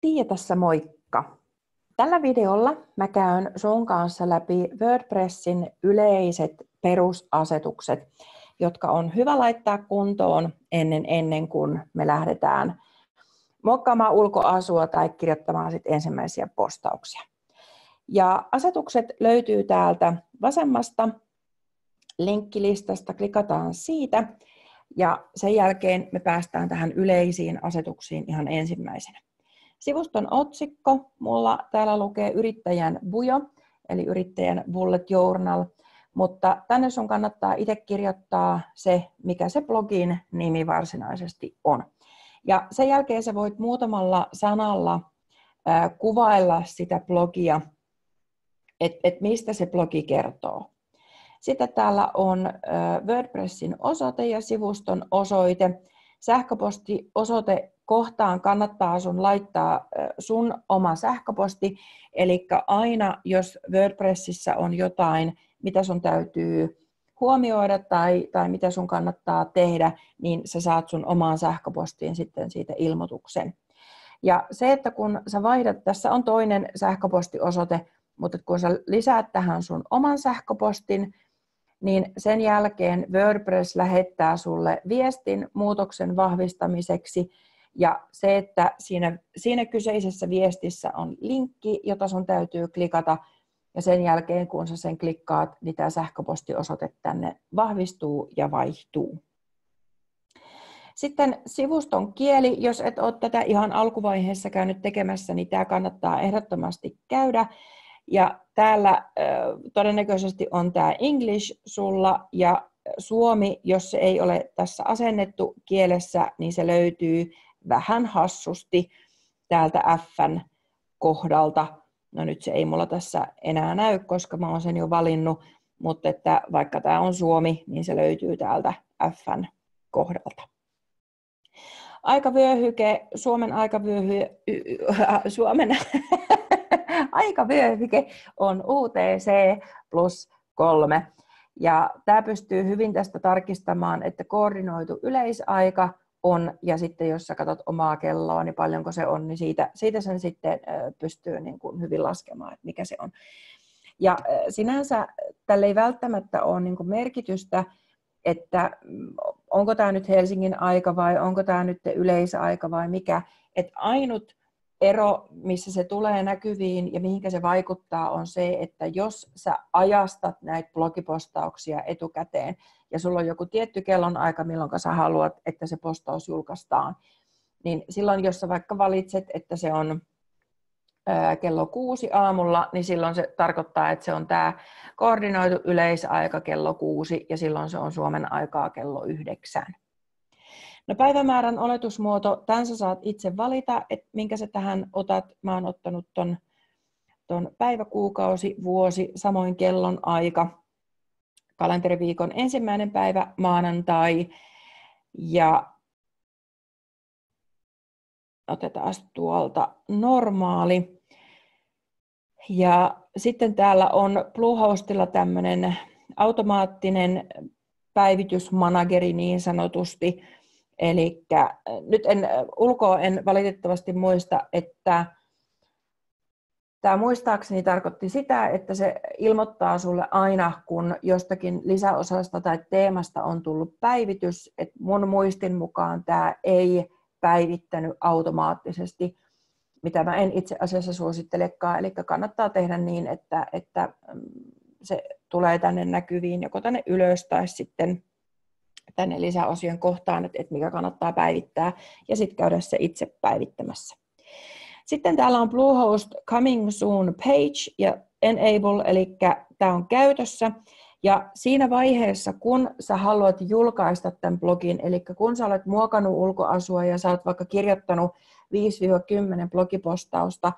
Tiia tässä moikka! Tällä videolla mä käyn sun kanssa läpi WordPressin yleiset perusasetukset, jotka on hyvä laittaa kuntoon ennen kuin me lähdetään mokkaamaan ulkoasua tai kirjoittamaan sit ensimmäisiä postauksia. Ja asetukset löytyy täältä vasemmasta linkkilistasta, klikataan siitä ja sen jälkeen me päästään tähän yleisiin asetuksiin ihan ensimmäisenä. Sivuston otsikko, mulla täällä lukee yrittäjän bujo, eli yrittäjän bullet journal, mutta tänne sun kannattaa itse kirjoittaa se, mikä se blogin nimi varsinaisesti on. Ja sen jälkeen sä voit muutamalla sanalla kuvailla sitä blogia, että mistä se blogi kertoo. Sitten täällä on WordPressin osoite ja sivuston osoite. Sähköpostiosoite kohtaan kannattaa sun laittaa sun oma sähköposti, eli aina jos WordPressissä on jotain, mitä sun täytyy huomioida tai mitä sun kannattaa tehdä, niin sä saat sun omaan sähköpostiin sitten siitä ilmoituksen. Ja se, että kun sä vaihdat, tässä on toinen sähköpostiosoite, mutta kun sä lisäät tähän sun oman sähköpostin, niin sen jälkeen WordPress lähettää sulle viestin muutoksen vahvistamiseksi. Ja se, että siinä kyseisessä viestissä on linkki, jota sun täytyy klikata, ja sen jälkeen kun sä sen klikkaat, niin tämä sähköpostiosoite tänne vahvistuu ja vaihtuu. Sitten sivuston kieli, jos et ole tätä ihan alkuvaiheessa käynyt tekemässä, niin tämä kannattaa ehdottomasti käydä. Ja täällä todennäköisesti on tämä English sulla ja suomi, jos se ei ole tässä asennettu kielessä, niin se löytyy vähän hassusti täältä F:n kohdalta. No nyt se ei mulla tässä enää näy, koska mä oon sen jo valinnut, mutta että vaikka tämä on suomi, niin se löytyy täältä F:n kohdalta. Aikavyöhyke, Suomen aikavyöhyke on UTC+3. Ja tämä pystyy hyvin tästä tarkistamaan, että koordinoitu yleisaika on, ja sitten jos sä katsot omaa kelloa, niin paljonko se on, niin siitä sen sitten pystyy niin kuin hyvin laskemaan, että mikä se on. Ja sinänsä tällä ei välttämättä ole niin kuin merkitystä, että onko tämä nyt Helsingin aika vai onko tämä nyt yleisaika vai mikä. Että ainut ero, missä se tulee näkyviin ja mihinkä se vaikuttaa, on se, että jos sä ajastat näitä blogipostauksia etukäteen ja sulla on joku tietty kellonaika, milloin sä haluat, että se postaus julkaistaan, niin silloin, jos sä vaikka valitset, että se on kello 6 aamulla, niin silloin se tarkoittaa, että se on tämä koordinoitu yleisaika kello 6 ja silloin se on Suomen aikaa kello 9. No päivämäärän oletusmuoto, tämän sä saat itse valita, että minkä sä tähän otat. Mä oon ottanut ton päivä, kuukausi, vuosi, samoin kellon aika. Kalenteriviikon 1. päivä, maanantai. Ja otetaan tuolta normaali. Ja sitten täällä on Bluehostilla tämmöinen automaattinen päivitysmanageri niin sanotusti. Eli nyt ulkoa en valitettavasti muista, että tämä muistaakseni tarkoitti sitä, että se ilmoittaa sulle aina, kun jostakin lisäosasta tai teemasta on tullut päivitys. Et mun muistin mukaan tämä ei päivittänyt automaattisesti, mitä mä en itse asiassa suosittelekaan. Eli kannattaa tehdä niin, että se tulee tänne näkyviin, joko tänne ylös tai sitten tänne lisäosien kohtaan, että mikä kannattaa päivittää, ja sitten käydä se itse päivittämässä. Sitten täällä on Bluehost Coming Soon Page ja Enable, eli tämä on käytössä. Ja siinä vaiheessa, kun sä haluat julkaista tämän blogin, eli kun sä olet muokannut ulkoasua ja sä oot vaikka kirjoittanut 5-10 blogipostausta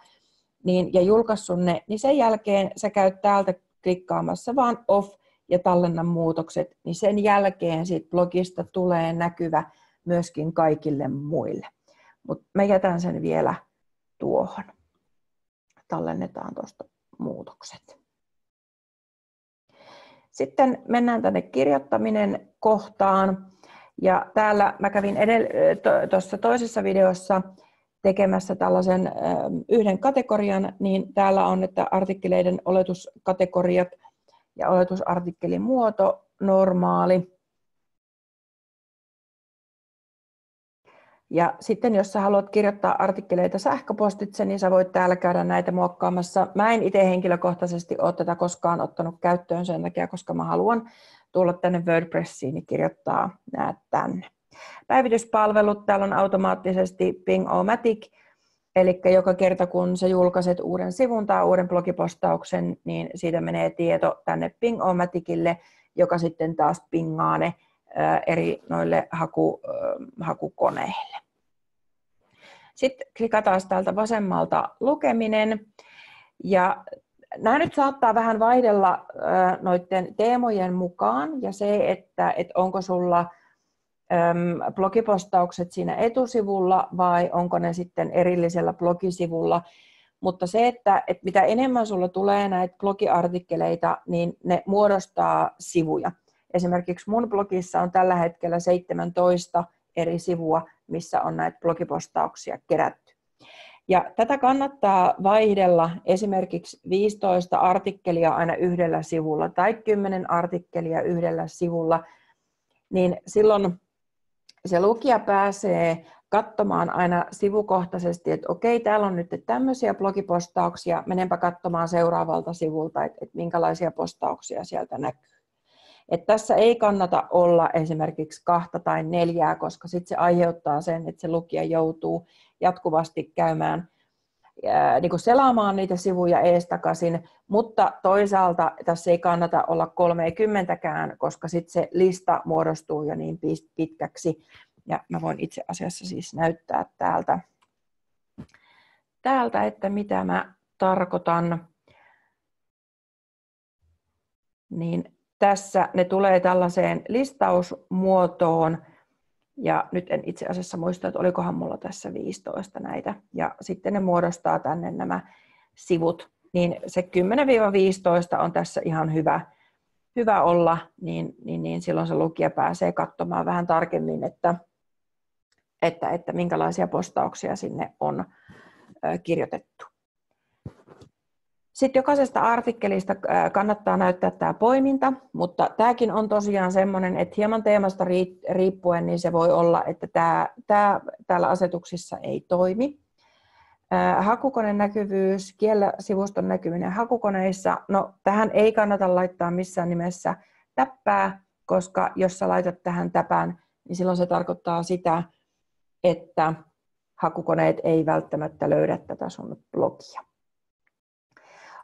ja julkaissut ne, niin sen jälkeen sä käyt täältä klikkaamassa vaan off ja tallenna muutokset, niin sen jälkeen siitä blogista tulee näkyvä myöskin kaikille muille. Mutta mä jätän sen vielä tuohon. Tallennetaan tuosta muutokset. Sitten mennään tänne kirjoittaminen kohtaan. Ja täällä mä kävin tuossa toisessa videossa tekemässä tällaisen yhden kategorian, niin täällä on, että artikkeleiden oletuskategoriat ja oletusartikkelin muoto, normaali. Ja sitten jos sä haluat kirjoittaa artikkeleita sähköpostitse, niin sä voit täällä käydä näitä muokkaamassa. Mä en itse henkilökohtaisesti ole tätä koskaan ottanut käyttöön sen takia, koska mä haluan tulla tänne WordPressiin ja kirjoittaa nämä tänne. Päivityspalvelut, täällä on automaattisesti Ping-O-Matic, eli joka kerta kun sä julkaiset uuden sivun tai uuden blogipostauksen, niin siitä menee tieto tänne Ping-O-Maticille, joka sitten taas pingaa ne eri noille hakukoneille. Sitten klikataan täältä vasemmalta lukeminen. Ja nämä nyt saattaa vähän vaihdella noiden teemojen mukaan ja se, että onko sulla blogipostaukset siinä etusivulla vai onko ne sitten erillisellä blogisivulla. Mutta se, että mitä enemmän sulla tulee näitä blogiartikkeleita, niin ne muodostaa sivuja. Esimerkiksi mun blogissa on tällä hetkellä 17 eri sivua, missä on näitä blogipostauksia kerätty. Ja tätä kannattaa vaihdella esimerkiksi 15 artikkelia aina yhdellä sivulla tai 10 artikkelia yhdellä sivulla, niin silloin se lukija pääsee katsomaan aina sivukohtaisesti, että okei, täällä on nyt tämmöisiä blogipostauksia, menenpä katsomaan seuraavalta sivulta, että minkälaisia postauksia sieltä näkyy. Että tässä ei kannata olla esimerkiksi 2 tai 4, koska sitten se aiheuttaa sen, että se lukija joutuu jatkuvasti käymään niin kuin selaamaan niitä sivuja eestakaisin, mutta toisaalta tässä ei kannata olla 30kään, koska sitten se lista muodostuu jo niin pitkäksi. Ja mä voin itse asiassa siis näyttää täältä, että mitä mä tarkoitan. Niin tässä ne tulee tällaiseen listausmuotoon. Ja nyt en itse asiassa muista, että olikohan mulla tässä 15 näitä. Ja sitten ne muodostaa tänne nämä sivut. Niin se 10-15 on tässä ihan hyvä olla, niin silloin se lukija pääsee katsomaan vähän tarkemmin, että minkälaisia postauksia sinne on kirjoitettu. Sitten jokaisesta artikkelista kannattaa näyttää tämä poiminta, mutta tämäkin on tosiaan semmoinen, että hieman teemasta riippuen niin se voi olla, että tämä täällä asetuksissa ei toimi. Hakukoneen näkyvyys, kiellä sivuston näkyminen hakukoneissa, no tähän ei kannata laittaa missään nimessä täppää, koska jos sä laitat tähän täpän, niin silloin se tarkoittaa sitä, että hakukoneet ei välttämättä löydä tätä sun blogia.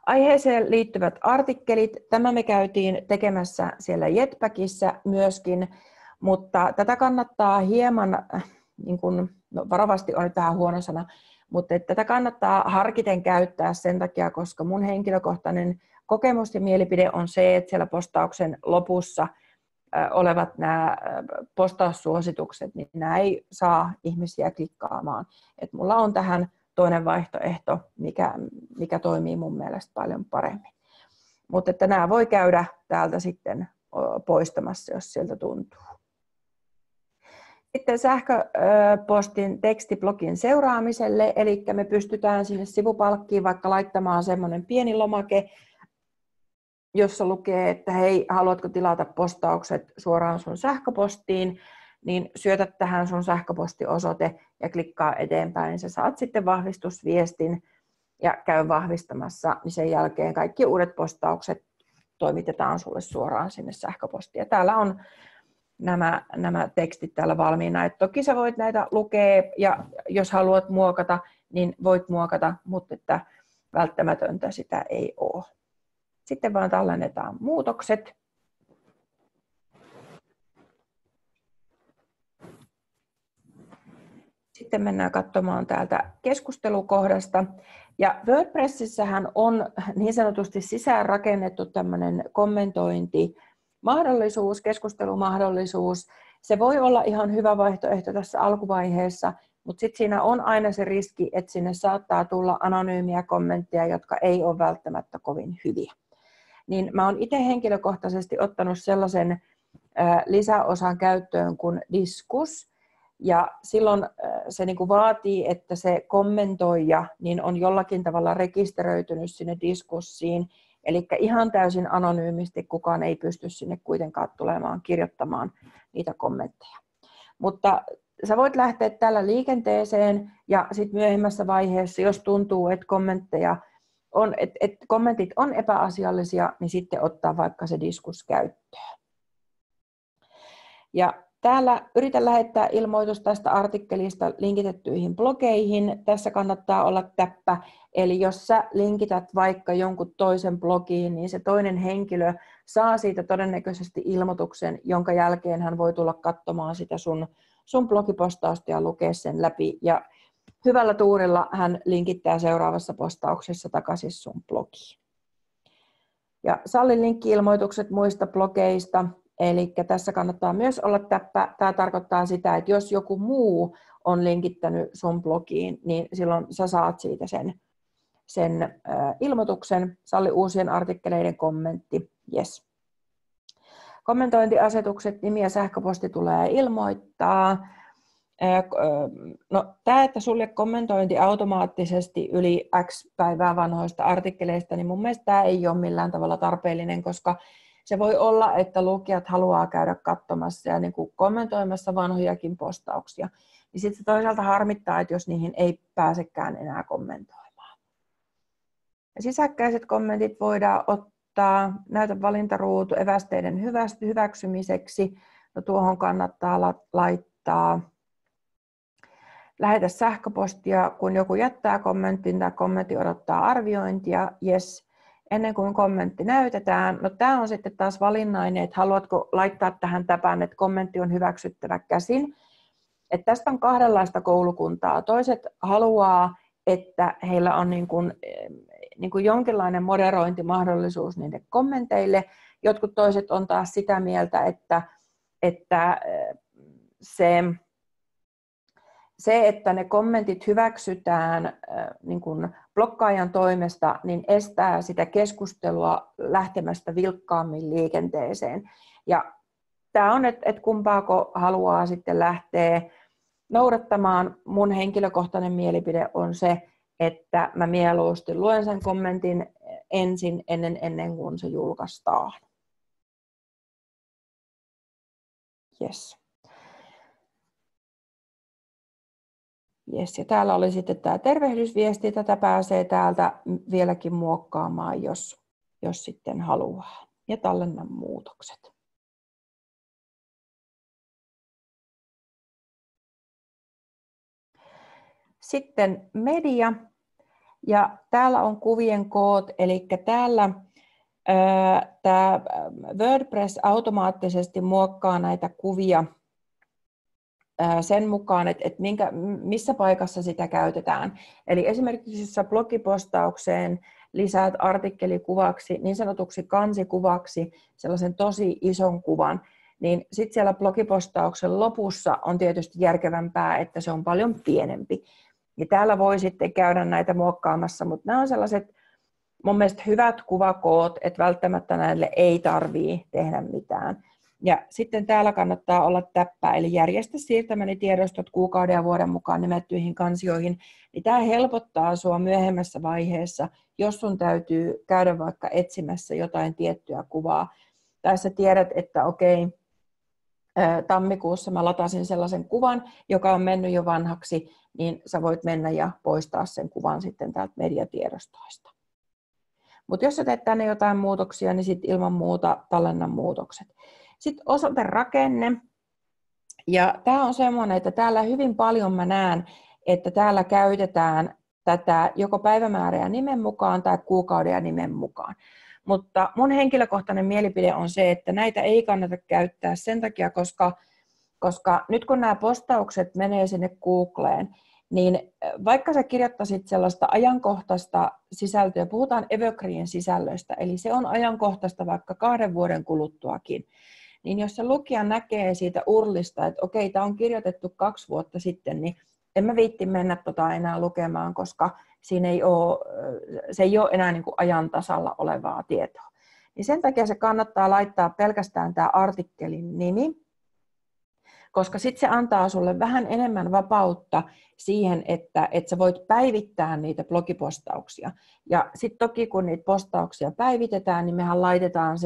Aiheeseen liittyvät artikkelit, tämä me käytiin tekemässä siellä Jetpackissä myöskin, mutta tätä kannattaa hieman, niin kuin, no varovasti on nyt vähän huono sana, mutta tätä kannattaa harkiten käyttää sen takia, koska mun henkilökohtainen kokemus ja mielipide on se, että siellä postauksen lopussa olevat nämä postaussuositukset, niin nämä ei saa ihmisiä klikkaamaan. Et mulla on tähän toinen vaihtoehto, mikä toimii mun mielestä paljon paremmin. Mutta että nämä voi käydä täältä sitten poistamassa, jos siltä tuntuu. Sitten sähköpostin tekstiblogin seuraamiselle, eli me pystytään sinne sivupalkkiin vaikka laittamaan semmoinen pieni lomake, jossa lukee, että hei, haluatko tilata postaukset suoraan sun sähköpostiin, niin syötä tähän sun sähköpostiosoite ja klikkaa eteenpäin. Sä saat sitten vahvistusviestin ja käy vahvistamassa, niin sen jälkeen kaikki uudet postaukset toimitetaan sulle suoraan sinne sähköpostiin. Ja täällä on nämä tekstit täällä valmiina. Et toki sä voit näitä lukea ja jos haluat muokata, niin voit muokata, mutta että välttämätöntä sitä ei ole. Sitten vaan tallennetaan muutokset. Sitten mennään katsomaan täältä keskustelukohdasta. Ja WordPressissähän on niin sanotusti sisäänrakennettu tämmöinen kommentointimahdollisuus, keskustelumahdollisuus. Se voi olla ihan hyvä vaihtoehto tässä alkuvaiheessa, mutta sitten siinä on aina se riski, että sinne saattaa tulla anonyymiä kommentteja, jotka ei ole välttämättä kovin hyviä. Niin mä oon itse henkilökohtaisesti ottanut sellaisen lisäosan käyttöön kuin Diskus. Ja silloin se niin kuin vaatii, että se kommentoija niin on jollakin tavalla rekisteröitynyt sinne diskurssiin, eli ihan täysin anonyymisti kukaan ei pysty sinne kuitenkaan tulemaan kirjoittamaan niitä kommentteja. Mutta sä voit lähteä tällä liikenteeseen ja sitten myöhemmässä vaiheessa, jos tuntuu, että kommentit on epäasiallisia, niin sitten ottaa vaikka se diskus käyttöön. Ja täällä yritän lähettää ilmoitus tästä artikkelista linkitettyihin blogeihin. Tässä kannattaa olla täppä. Eli jos sä linkität vaikka jonkun toisen blogiin, niin se toinen henkilö saa siitä todennäköisesti ilmoituksen, jonka jälkeen hän voi tulla katsomaan sitä sun blogipostausta ja lukea sen läpi. Ja hyvällä tuurilla hän linkittää seuraavassa postauksessa takaisin sun blogiin. Ja salli linkki-ilmoitukset muista blogeista. Eli tässä kannattaa myös olla täppä. Tämä tarkoittaa sitä, että jos joku muu on linkittänyt sun blogiin, niin silloin sä saat siitä sen ilmoituksen. Salli uusien artikkeleiden kommentti. Yes. Kommentointiasetukset, nimi ja sähköposti tulee ilmoittaa. No, tämä, että sulle kommentointi automaattisesti yli X päivää vanhoista artikkeleista, niin mun mielestä tämä ei ole millään tavalla tarpeellinen, koska se voi olla, että lukijat haluaa käydä katsomassa ja niin kuin kommentoimassa vanhojakin postauksia. Niin sitten se toisaalta harmittaa, että jos niihin ei pääsekään enää kommentoimaan. Ja sisäkkäiset kommentit voidaan ottaa. Näytä valintaruutu evästeiden hyväksymiseksi. No, tuohon kannattaa laittaa. Lähetä sähköpostia, kun joku jättää kommentin tai kommentti odottaa arviointia. Yes. Ennen kuin kommentti näytetään. No, tämä on sitten taas valinnainen, että haluatko laittaa tähän täpään, että kommentti on hyväksyttävä käsin. Että tästä on kahdenlaista koulukuntaa. Toiset haluaa, että heillä on niin kuin jonkinlainen moderointimahdollisuus niille kommenteille. Jotkut toiset on taas sitä mieltä, että se, että ne kommentit hyväksytään niin kuin blokkaajan toimesta, niin estää sitä keskustelua lähtemästä vilkkaammin liikenteeseen. Ja tämä on, että kumpaako haluaa sitten lähteä noudattamaan. Mun henkilökohtainen mielipide on se, että mä mieluusti luen sen kommentin ensin ennen kuin se julkaistaan. Yes. Yes, ja täällä oli sitten tämä tervehdysviesti, tätä pääsee täältä vieläkin muokkaamaan, jos sitten haluaa. Ja tallenna muutokset. Sitten media, ja täällä on kuvien koot, eli täällä tämä WordPress automaattisesti muokkaa näitä kuvia sen mukaan, että missä paikassa sitä käytetään. Eli esimerkiksi jos sä blogipostaukseen lisäät artikkelikuvaksi, niin sanotuksi kansikuvaksi, sellaisen tosi ison kuvan, niin sitten siellä blogipostauksen lopussa on tietysti järkevämpää, että se on paljon pienempi. Ja täällä voi sitten käydä näitä muokkaamassa, mutta nämä on sellaiset mun mielestä hyvät kuvakoot, että välttämättä näille ei tarvitse tehdä mitään. Ja sitten täällä kannattaa olla täppä, eli järjestä siirtämäni tiedostot kuukauden ja vuoden mukaan nimettyihin kansioihin. Niin tämä helpottaa sinua myöhemmässä vaiheessa, jos sun täytyy käydä vaikka etsimässä jotain tiettyä kuvaa. Tai sä tiedät, että okei, tammikuussa mä latasin sellaisen kuvan, joka on mennyt jo vanhaksi, niin sä voit mennä ja poistaa sen kuvan sitten täältä mediatiedostoista. Mutta jos sä teet tänne jotain muutoksia, niin sitten ilman muuta tallenna muutokset. Sitten osoiterakenne. Ja tämä on semmoinen, että täällä hyvin paljon mä näen, että täällä käytetään tätä joko päivämäärä ja nimen mukaan tai kuukauden ja nimen mukaan. Mutta mun henkilökohtainen mielipide on se, että näitä ei kannata käyttää sen takia, koska nyt kun nämä postaukset menee sinne Googleen, niin vaikka sä kirjoittaisit sellaista ajankohtaista sisältöä, puhutaan evergreen sisällöstä, eli se on ajankohtaista vaikka 2 vuoden kuluttuakin, niin jos se lukija näkee siitä URLista, että okei, tämä on kirjoitettu 2 vuotta sitten, niin en mä viitti mennä enää lukemaan, koska siinä se ei ole enää niin kuin ajan tasalla olevaa tietoa. Niin sen takia se kannattaa laittaa pelkästään tämä artikkelin nimi. koska sitten se antaa sulle vähän enemmän vapautta siihen, että sä voit päivittää niitä blogipostauksia. Ja sitten toki kun niitä postauksia päivitetään, niin mehän laitetaan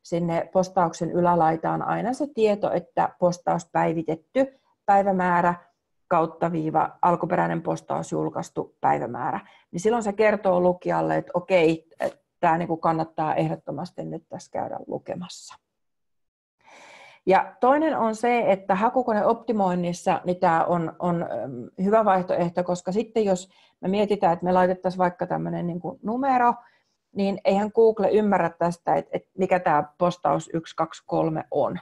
sinne postauksen ylälaitaan aina se tieto, että postaus päivitetty, päivämäärä, kautta viiva, alkuperäinen postaus julkaistu, päivämäärä. Niin silloin se kertoo lukijalle, että okei, tämä niin kuin kannattaa ehdottomasti nyt tässä käydä lukemassa. Ja toinen on se, että hakukoneoptimoinnissa niin tämä on hyvä vaihtoehto, koska sitten jos me mietitään, että me laitettaisiin vaikka tämmöinen niin kuin numero, niin eihän Google ymmärrä tästä, että mikä tämä postaus 1, 2, 3 on.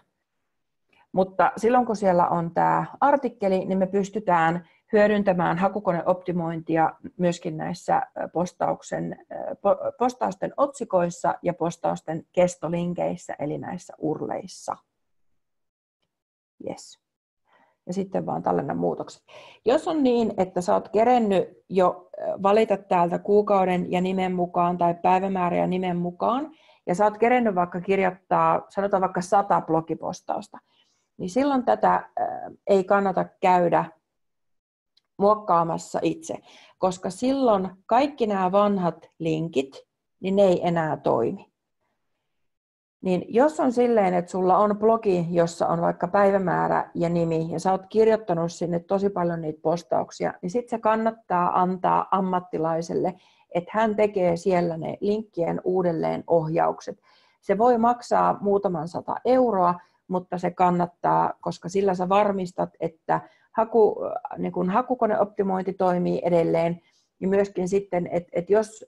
Mutta silloin kun siellä on tämä artikkeli, niin me pystytään hyödyntämään hakukoneoptimointia myöskin näissä postausten otsikoissa ja postausten kestolinkeissä, eli näissä urleissa. Yes. Ja sitten vaan tallenna muutokset. Jos on niin, että sä oot kerennyt jo valita täältä kuukauden ja nimen mukaan tai päivämäärä ja nimen mukaan, ja sä oot kerennyt vaikka kirjoittaa, sanotaan vaikka 100 blogipostausta, niin silloin tätä ei kannata käydä muokkaamassa itse, koska silloin kaikki nämä vanhat linkit, niin ne ei enää toimi. Niin jos on silleen, että sulla on blogi, jossa on vaikka päivämäärä ja nimi, ja sä oot kirjoittanut sinne tosi paljon niitä postauksia, niin sitten se kannattaa antaa ammattilaiselle, että hän tekee siellä ne linkkien uudelleen ohjaukset. Se voi maksaa muutaman 100 €, mutta se kannattaa, koska sillä sä varmistat, että niin hakukoneoptimointi toimii edelleen, ja myöskin sitten, että jos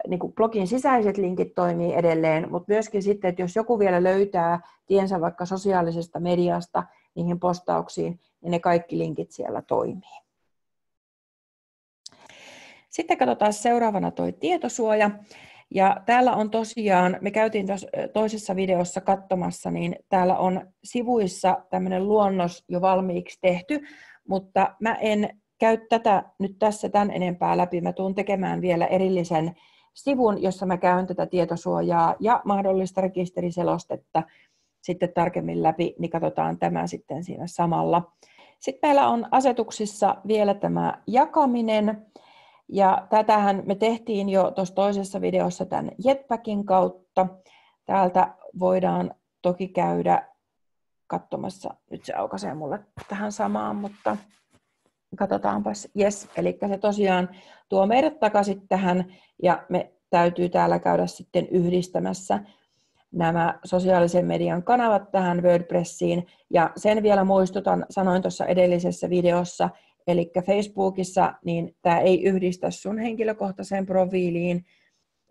niin kuin blogin sisäiset linkit toimii edelleen, mutta myöskin sitten, että jos joku vielä löytää tiensä vaikka sosiaalisesta mediasta niihin postauksiin, niin ne kaikki linkit siellä toimii. Sitten katsotaan seuraavana tuo tietosuoja. Ja täällä on tosiaan, me käytiin toisessa videossa katsomassa, niin täällä on sivuissa tämmöinen luonnos jo valmiiksi tehty, mutta mä en käy tätä nyt tässä tämän enempää läpi. Mä tuun tekemään vielä erillisen sivun, jossa mä käyn tätä tietosuojaa ja mahdollista rekisteriselostetta sitten tarkemmin läpi, niin katsotaan tämä sitten siinä samalla. Sitten meillä on asetuksissa vielä tämä jakaminen, ja tätähän me tehtiin jo tuossa toisessa videossa tämän Jetpackin kautta. Täältä voidaan toki käydä katsomassa, nyt se aukaisee mulle tähän samaan, mutta katsotaanpas, yes, eli se tosiaan tuo meidät takaisin tähän, ja me täytyy täällä käydä sitten yhdistämässä nämä sosiaalisen median kanavat tähän WordPressiin, ja sen vielä muistutan, sanoin tuossa edellisessä videossa, eli Facebookissa, niin tämä ei yhdistä sun henkilökohtaiseen profiiliin,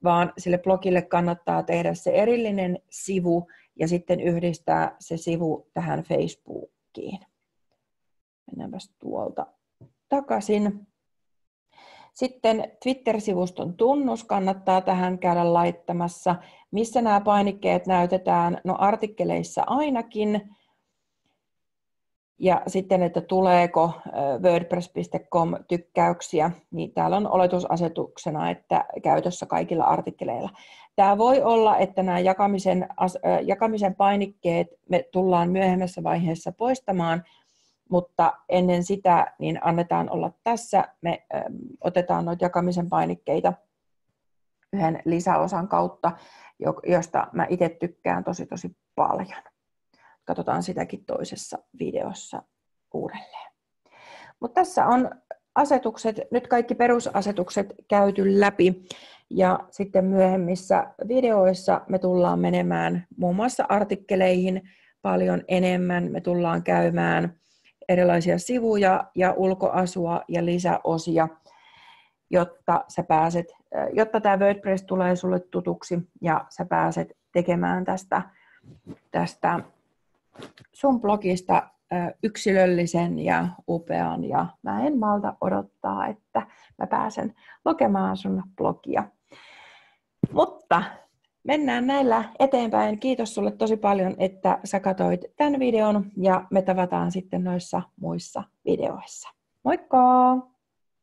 vaan sille blogille kannattaa tehdä se erillinen sivu, ja sitten yhdistää se sivu tähän Facebookiin. Mennäänpäs tuolta takaisin. Sitten Twitter-sivuston tunnus kannattaa tähän käydä laittamassa. Missä nämä painikkeet näytetään? No artikkeleissa ainakin. Ja sitten, että tuleeko wordpress.com tykkäyksiä, niin täällä on oletusasetuksena, että käytössä kaikilla artikkeleilla. Tämä voi olla, että nämä jakamisen painikkeet me tullaan myöhemmässä vaiheessa poistamaan, mutta ennen sitä niin annetaan olla tässä. Me otetaan noita jakamisen painikkeita yhden lisäosan kautta, josta mä itse tykkään tosi paljon. Katsotaan sitäkin toisessa videossa uudelleen. Mutta tässä on asetukset, nyt kaikki perusasetukset käyty läpi. Ja sitten myöhemmissä videoissa me tullaan menemään muun muassa artikkeleihin paljon enemmän. Me tullaan käymään erilaisia sivuja ja ulkoasua ja lisäosia, jotta tämä WordPress tulee sulle tutuksi ja sä pääset tekemään tästä sun blogista yksilöllisen ja upean, ja mä en malta odottaa, että mä pääsen lukemaan sun blogia. Mutta mennään näillä eteenpäin. Kiitos sulle tosi paljon, että sä katsoit tämän videon, ja me tavataan sitten noissa muissa videoissa. Moikka!